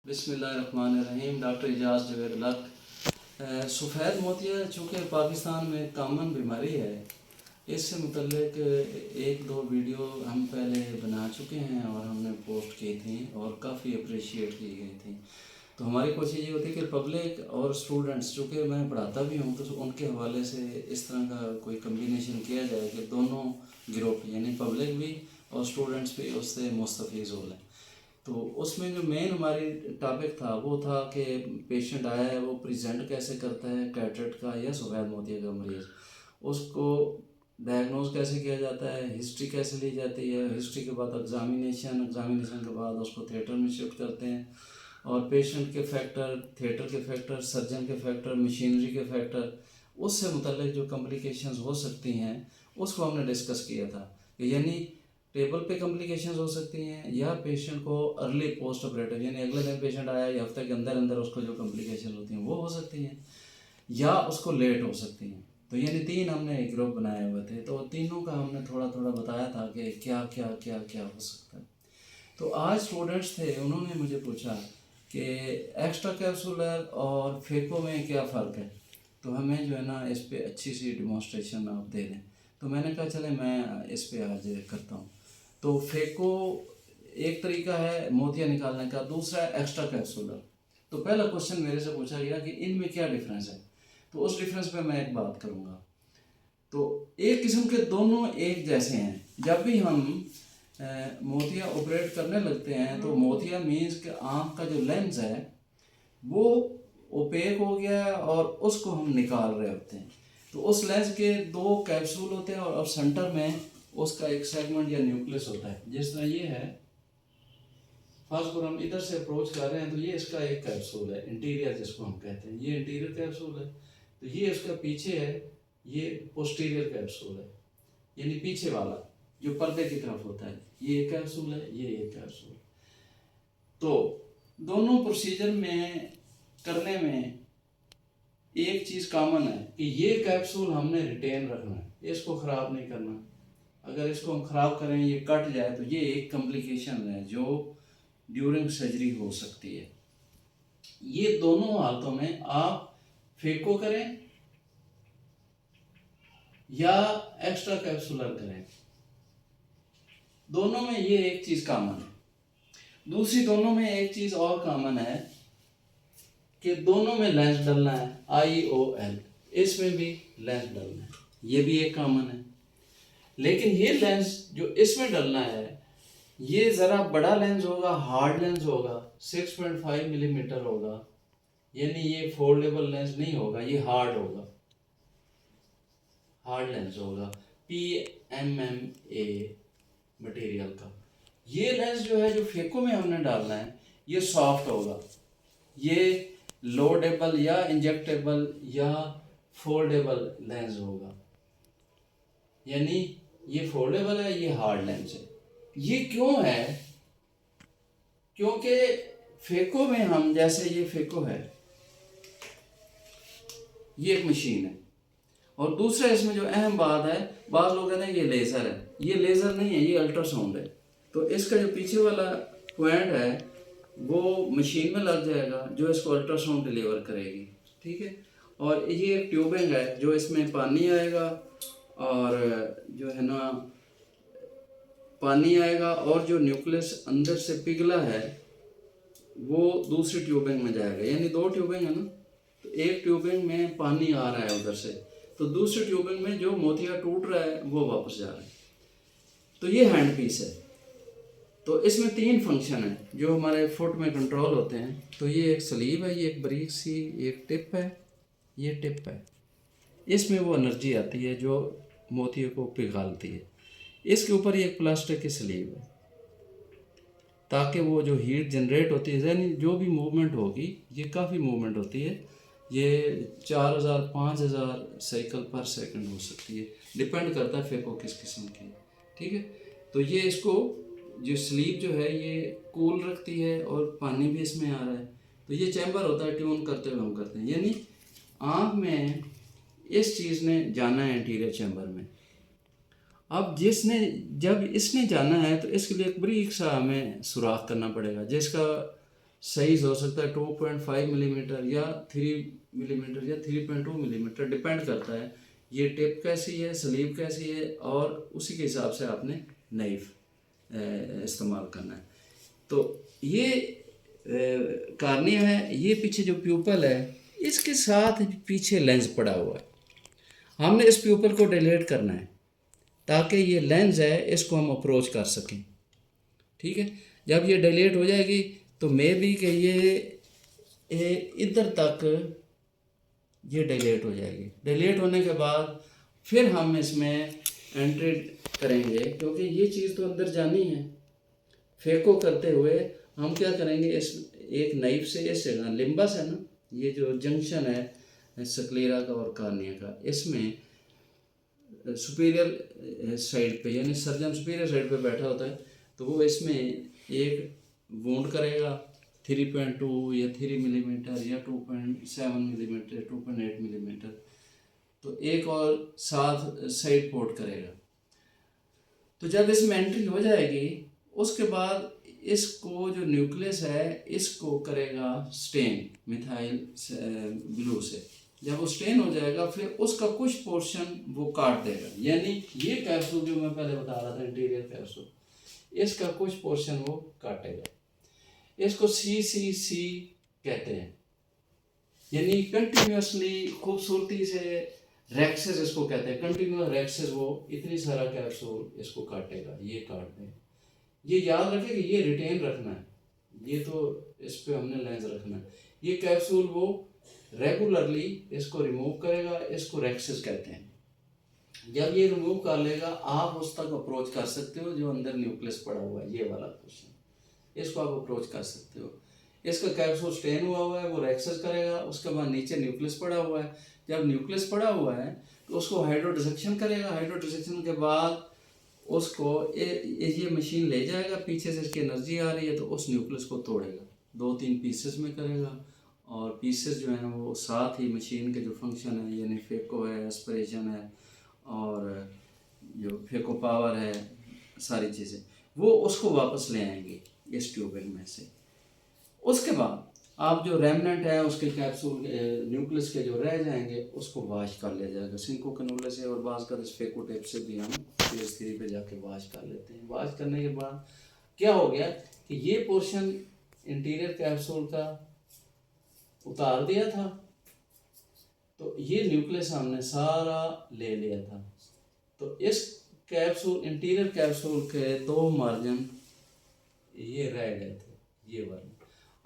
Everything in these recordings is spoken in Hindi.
बिस्मिल्लाहिर्रहमानिर्रहीम। डॉक्टर एजाज जवेद। सफ़ेद मोतिया चूँकि पाकिस्तान में कामन बीमारी है, इससे मुतल्लिक एक दो वीडियो हम पहले बना चुके हैं और हमने पोस्ट की थी और काफ़ी अप्रिशिएट की गई थी। तो हमारी कोशिश ये होती है कि पब्लिक और स्टूडेंट्स, चूँकि मैं पढ़ाता भी हूँ, तो उनके हवाले से इस तरह का कोई कम्बिनेशन किया जाए कि दोनों ग्रुप यानी पब्लिक भी और स्टूडेंट्स भी उससे मुस्तफ़ीज़ हो लें। तो उसमें जो मेन हमारी टॉपिक था वो था कि पेशेंट आया है, वो प्रेजेंट कैसे करता है कैटरेक्ट का या सफ़ेद मोतिया का मरीज़, उसको डायग्नोज कैसे किया जाता है, हिस्ट्री कैसे ली जाती है, हिस्ट्री के बाद एग्जामिनेशन के बाद उसको थिएटर में शिफ्ट करते हैं और पेशेंट के फैक्टर, थिएटर के फैक्टर, सर्जन के फैक्टर, मशीनरी के फैक्टर, उससे मुतल्लिक जो कम्प्लिकेशंस हो सकती हैं उसको हमने डिस्कस किया था कि यानी टेबल पे कम्प्लिकेशंस हो सकती हैं या पेशेंट को अर्ली पोस्ट ऑपरेटिव यानी अगले दिन पेशेंट आया या हफ्ते के अंदर अंदर उसको जो कम्प्लिकेशन होती हैं वो हो सकती हैं या उसको लेट हो सकती हैं। तो यानी तीन हमने एक ग्रुप बनाए हुए थे, तो तीनों का हमने थोड़ा थोड़ा बताया था कि क्या क्या क्या क्या हो सकता है। तो आज स्टूडेंट्स थे, उन्होंने मुझे पूछा कि एक्स्ट्रा कैप्सूलर और फेको में क्या फ़र्क है, तो हमें जो है ना इस पे अच्छी सी डिमॉन्स्ट्रेशन आप दे दें। तो मैंने कहा चले मैं इस पे आज करता हूँ। तो फेको एक तरीका है मोतिया निकालने का, दूसरा है एक्स्ट्रा कैप्सूलर। तो पहला क्वेश्चन मेरे से पूछा गया कि इनमें क्या डिफरेंस है, तो उस डिफरेंस पे मैं एक बात करूँगा। तो एक किस्म के दोनों एक जैसे हैं। जब भी हम मोतिया ऑपरेट करने लगते हैं तो मोतिया मीन्स कि आँख का जो लेंस है वो ओपेक हो गया है और उसको हम निकाल रहे होते हैं। तो उस लेंस के दो कैप्सूल होते हैं और सेंटर में उसका एक सेगमेंट या न्यूक्लियस होता है। जिस तरह ये है, फर्स्ट पर हम इधर से अप्रोच कर रहे हैं तो ये इसका एक कैप्सूल है, इंटीरियर जिसको हम कहते हैं, ये इंटीरियर कैप्सूल है। तो ये इसका पीछे है, ये पोस्टीरियर कैप्सूल है, यानी पीछे वाला जो पर्दे की तरफ होता है, ये एक कैप्सूल है, ये एक कैप्सूल। तो दोनों प्रोसीजर में करने में एक चीज़ कॉमन है कि ये कैप्सूल हमने रिटेन रखना है, इसको ख़राब नहीं करना। अगर इसको हम ख़राब करें, ये कट जाए, तो ये एक कॉम्प्लिकेशन है जो ड्यूरिंग सर्जरी हो सकती है। ये दोनों हालतों में आप फेको करें या एक्स्ट्रा कैप्सूलर करें, दोनों में ये एक चीज़ कॉमन है। दूसरी दोनों में एक चीज़ और कॉमन है कि दोनों में लेंस डलना है, IOL, इसमें भी लेंस डलना है, ये भी एक कॉमन है। लेकिन ये लेंस जो इसमें डलना है ये ज़रा बड़ा लेंस होगा, हार्ड लेंस होगा, 6.5 मिलीमीटर होगा, यानी ये फोल्डेबल लेंस नहीं होगा, ये हार्ड होगा, हार्ड लेंस होगा, PMMA मटेरियल का। ये लेंस जो है जो फेको में हमने डालना है ये सॉफ्ट होगा, ये लोडेबल या इंजेक्टेबल या फोल्डेबल लेंस होगा, यानी ये फोल्डेबल है, ये हार्ड लेंस है। ये क्यों है? क्योंकि फेको में हम, जैसे ये फेको है, ये एक मशीन है, और दूसरा इसमें जो अहम बात है, बाद लोग कहते हैं ये लेज़र है, ये लेज़र नहीं है, ये अल्ट्रासाउंड है। तो इसका जो पीछे वाला पॉइंट है वो मशीन में लग जाएगा जो इसको अल्ट्रासाउंड डिलीवर करेगी, ठीक है। और ये एक ट्यूबिंग है जो इसमें पानी आएगा और जो है ना पानी आएगा, और जो न्यूक्लियस अंदर से पिघला है वो दूसरी ट्यूबिंग में जाएगा, यानी दो ट्यूबिंग है ना। तो एक ट्यूबिंग में पानी आ रहा है उधर से, तो दूसरी ट्यूबिंग में जो मोतिया टूट रहा है वो वापस जा रहा है। तो ये हैंड पीस है। तो इसमें तीन फंक्शन है जो हमारे फुट में कंट्रोल होते हैं। तो ये एक स्लीव है, ये एक बारीक सी एक टिप है, ये टिप है, इसमें वो एनर्जी आती है जो मोतियों को पिघालती है। इसके ऊपर ये एक प्लास्टिक की स्लीव है ताकि वो जो हीट जनरेट होती है, यानी जो भी मूवमेंट होगी, ये काफ़ी मूवमेंट होती है, ये 4000 5000 साइकिल पर सेकंड हो सकती है, डिपेंड करता है फेको किस किस्म की है, ठीक है। तो ये इसको जो स्लीव जो है ये कूल रखती है और पानी भी इसमें आ रहा है। तो ये चैम्बर होता है, ट्यून करते हुए हम करते हैं, यानी आँख में इस चीज़ ने जाना है एंटीरियर चैम्बर में। अब जब इसने जाना है तो इसके लिए एक बारीक सा हमें सुराख करना पड़ेगा, जिसका साइज हो सकता है 2.5 मिलीमीटर या 3 मिलीमीटर या 3.2 मिलीमीटर, डिपेंड करता है ये टिप कैसी है, स्लीव कैसी है, और उसी के हिसाब से आपने नाइफ इस्तेमाल करना है। तो ये कार्निया है, ये पीछे जो प्यूपल है इसके साथ पीछे लेंस पड़ा हुआ है। हमने इस प्यूपल को डिलीट करना है ताकि ये लेंस है इसको हम अप्रोच कर सकें। ठीक है, जब ये डिलीट हो जाएगी तो मे बी कि ये इधर तक ये डिलीट हो जाएगी। डिलीट होने के बाद फिर हम इसमें एंट्री करेंगे, क्योंकि ये चीज़ तो अंदर जानी है। फेको करते हुए हम क्या करेंगे, इस एक नाइफ से इस जगह लिम्बस है ना, ये जो जंक्शन है स्क्लेरा का और कार्निया का, इसमें सुपीरियर साइड पे यानी सर्जन सुपीरियर साइड पे बैठा होता है, तो वो इसमें एक वूंड करेगा 3.2 या 3 मिलीमीटर या 2.7 मिलीमीटर, 2.8 मिलीमीटर, तो एक और साथ साइड पोर्ट करेगा। तो जब इसमें एंट्री हो जाएगी उसके बाद इसको जो न्यूक्लियस है इसको करेगा स्टेन मिथाइल ब्लू से। जब वो स्टेन हो जाएगा फिर उसका कुछ पोर्शन वो काट देगा, यानी ये कैप्सूल जो मैं पहले बता रहा था इंटीरियर कैप्सूल, इसका कुछ पोर्शन वो काटेगा। इसको CCC कहते हैं, यानी कंटिन्यूसली खूबसूरती से रेक्सेस इसको कहते हैं, कंटिन्यूस रेक्सेस, वो इतनी सारा कैप्सूल इसको काटेगा, ये काट देगा। ये याद रखें कि ये रिटेन रखना है, ये तो इस पे हमने लेंस रखना है। ये कैप्सूल वो रेगुलरली इसको रिमूव करेगा, इसको रेक्सेस कहते हैं। जब ये रिमूव कर लेगा आप उस तक अप्रोच कर सकते हो जो अंदर न्यूक्लियस पड़ा हुआ है, ये वाला पोर्शन, इसको आप अप्रोच कर सकते हो। इसका कैप्सूल स्टेन हुआ है, वो रेक्सेस करेगा, उसके बाद नीचे न्यूक्लियस पड़ा हुआ है। जब न्यूक्लियस पड़ा हुआ है तो उसको हाइड्रोडिसेक्शन करेगा, हाइड्रोडिसेक्शन के बाद उसको ये मशीन ले जाएगा, पीछे से इसकी एनर्जी आ रही है तो उस न्यूक्लियस को तोड़ेगा, 2-3 पीसेस में करेगा, और पीसेस जो है वो साथ ही मशीन के जो फंक्शन है यानी फेको है, एस्पिरेशन है, और जो फेको पावर है, सारी चीज़ें वो उसको वापस ले आएंगे इस ट्यूबिंग में से। उसके बाद आप जो रेमनेंट है उसके कैप्सूल न्यूक्लियस के जो रह जाएंगे उसको वाश कर लिया जाएगा सिंको कनूले से, और बाज़ का फेको टेप से भी हम फेज 3 पे जाके वाश कर लेते हैं। वाश करने के बाद क्या हो गया कि ये पोर्शन इंटीरियर कैप्सूल का उतार दिया था, तो ये न्यूक्लियस हमने सारा ले लिया था। तो इस कैप्सूल इंटीरियर कैप्सूल के 2 मार्जिन ये रह गए थे, ये वाले।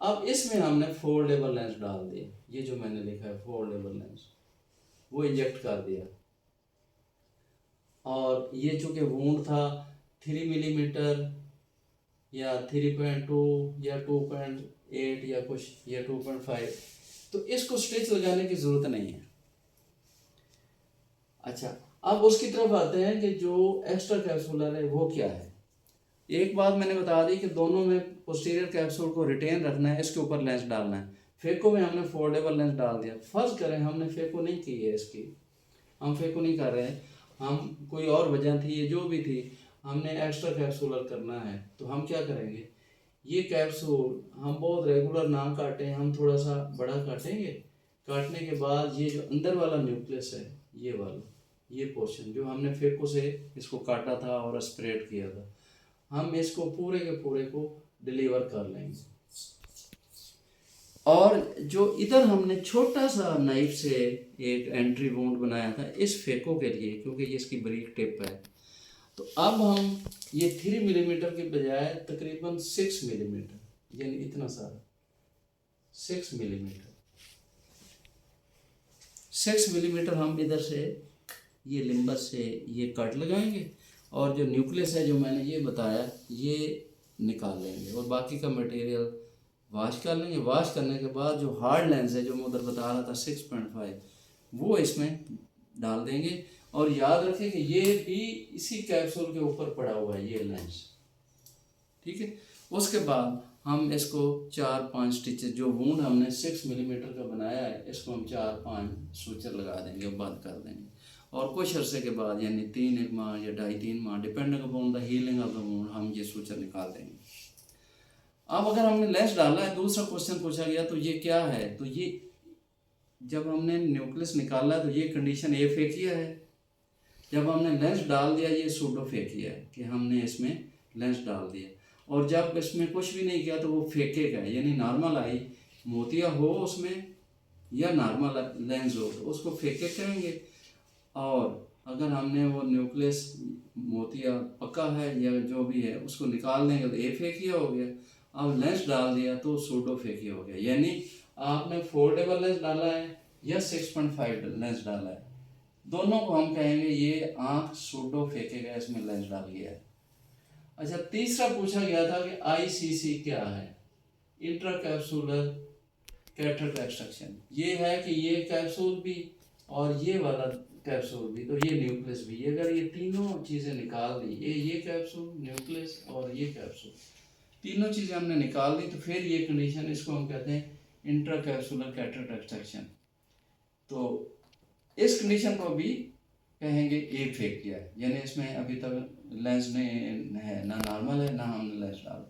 अब इसमें हमने फोल्डेबल लेंस डाल दिया, ये जो मैंने लिखा है फोल्डेबल लेंस, वो इंजेक्ट कर दिया। और ये चूँकि वूंड था 3 मिलीमीटर या 3.2 या 2.8 या कुछ या 2.5, तो इसको स्टिच लगाने की ज़रूरत नहीं है। अच्छा, अब उसकी तरफ आते हैं कि जो एक्स्ट्रा कैप्सूलर है वो क्या है। एक बात मैंने बता दी कि दोनों में पोस्टीरियर कैप्सूल को रिटेन रखना है, इसके ऊपर लेंस डालना है। फेको में हमने फोल्डेबल लेंस डाल दिया। फर्ज करें हमने फेको नहीं की है इसकी, हम फेको नहीं कर रहे हैं, हम कोई और वजह थी, ये जो भी थी, हमने एक्स्ट्रा कैप्सूलर करना है, तो हम क्या करेंगे, ये कैप्सूल हम बहुत रेगुलर ना काटें, हम थोड़ा सा बड़ा काटेंगे। काटने के बाद ये जो अंदर वाला न्यूक्लियस है, ये वाला, ये पोर्शन जो हमने फेको से इसको काटा था और स्प्रेड किया था, हम इसको पूरे के पूरे को डिलीवर कर लेंगे। और जो इधर हमने छोटा सा नाइफ से एक एंट्री वुंड बनाया था इस फेको के लिए, क्योंकि ये इसकी बारीक टिप है, तो अब हम ये 3 मिलीमीटर के बजाय तकरीबन 6 मिलीमीटर, यानी इतना सारा 6 मिलीमीटर, 6 मिलीमीटर हम इधर से ये लिम्बस से ये कट लगाएंगे, और जो न्यूक्लियस है जो मैंने ये बताया ये निकाल लेंगे, और बाकी का मटेरियल वाश कर लेंगे। वाश करने के बाद जो हार्ड लेंस है जो मैं उधर बता रहा था 6.5, वो इसमें डाल देंगे। और याद रखें कि ये भी इसी कैप्सूल के ऊपर पड़ा हुआ है ये लेंस, ठीक है। उसके बाद हम इसको 4-5 स्टिचेस, जो वूंड हमने 6 मिलीमीटर का बनाया है, इसको हम 4-5 सूचर लगा देंगे और बंद कर देंगे। और कुछ अरसे के बाद यानी 3 माह या 2.5-3 माह, depending upon the healing of the wound, हम ये सूचर निकाल देंगे। अब अगर हमने लेंस डाला है, दूसरा क्वेश्चन पूछा गया तो ये क्या है, तो ये जब हमने न्यूक्लियस निकाला तो ये कंडीशन एफेकिया है, जब हमने लेंस डाल दिया ये सूडोफेकिया है कि हमने इसमें लेंस डाल दिया, और जब इसमें कुछ भी नहीं किया तो वो फेकेगा, यानी नॉर्मल आई मोतिया हो उसमें या नॉर्मल लेंस हो तो उसको फेके कहेंगे। और अगर हमने वो न्यूक्लियस मोतिया पक्का है या जो भी है उसको निकाल देंगे तो एफेकिया हो गया। अब लेंस डाल दिया तो सूडोफेकिया हो गया, यानी आपने फोल्डेबल लेंस डाला है या 6.5 लेंस डाला है, दोनों को हम कहेंगे ये आंख सूडोफेकेगा, इसमें लेंस डाल गया है। अच्छा, तीसरा पूछा गया था कि आईसीसी क्या है, इंट्राकैप्सुलर कैटरेक्ट एक्सट्रैक्शन। ये है कि ये कैप्सूल भी और ये वाला कैप्सूल भी, तो ये न्यूक्लियस भी, अगर ये तीनों चीज़ें निकाल दी, ये कैप्सूल, न्यूक्लियस और ये कैप्सूल, तीनों चीज़ें हमने निकाल दी, तो फिर ये कंडीशन, इसको हम कहते हैं इंट्राकैप्सुलर कैटरेक्ट एक्सट्रैक्शन। तो इस कंडीशन को भी कहेंगे एफेकिया, यानी इसमें अभी तक लेंस नहीं है, ना नॉर्मल है ना हमने लेंस डाला।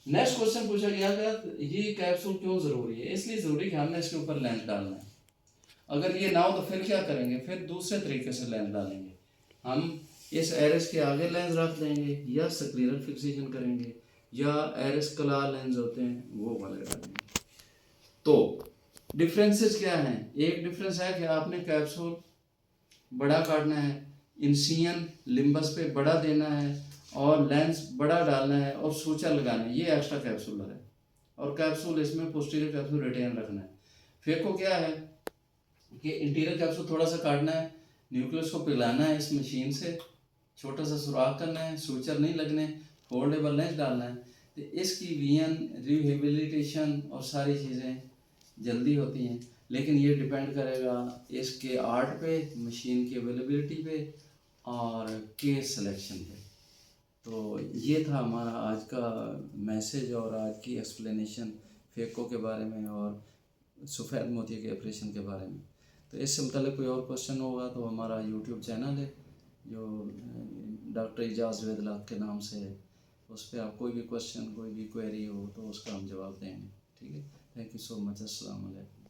नेक्स्ट क्वेश्चन पूछा गया कि ये कैप्सूल क्यों ज़रूरी है, इसलिए ज़रूरी कि हमने इसके ऊपर लेंस डालना है। अगर ये ना हो तो फिर क्या करेंगे, फिर दूसरे तरीके से लेंस डालेंगे, हम इस एरिस के आगे लेंस रख देंगे या स्क्लेरल फिक्सेशन करेंगे या एरिस कला लेंस होते हैं वो वाले डालेंगे। तो डिफरेंसेस क्या हैं, एक डिफरेंस है कि आपने कैप्सूल बड़ा काटना है, इंसियन लिम्बस पे बड़ा देना है और लेंस बड़ा डालना है और सूचर लगाना है, ये एक्स्ट्रा कैप्सूलर है। और कैप्सूल इसमें पोस्टीरियर कैप्सूल रिटेन रखना है। फेको क्या है कि इंटीरियर कैप्सूल थोड़ा सा काटना है, न्यूक्लियस को पिघलाना है इस मशीन से, छोटा सा सुराख करना है, सूचर नहीं लगने, फोल्डेबल लेंस डालना है, तो इसकी वीएन रिहेबिलिटेशन और सारी चीज़ें जल्दी होती हैं। लेकिन ये डिपेंड करेगा इसके आर्ट पे, मशीन की अवेलेबिलिटी पे और केस सिलेक्शन पे। तो ये था हमारा आज का मैसेज और आज की एक्सप्लेनेशन फेको के बारे में और सफ़ेद मोतिया के ऑपरेशन के बारे में। तो इससे मतलब कोई और क्वेश्चन होगा तो हमारा यूट्यूब चैनल है जो डॉक्टर एजाज वेदलाक के नाम से है, उस पर आप कोई भी क्वेश्चन, कोई भी क्वेरी हो तो उसका हम जवाब देंगे। ठीक है, थैंक यू सो मच, अस्सलाम वालेकुम।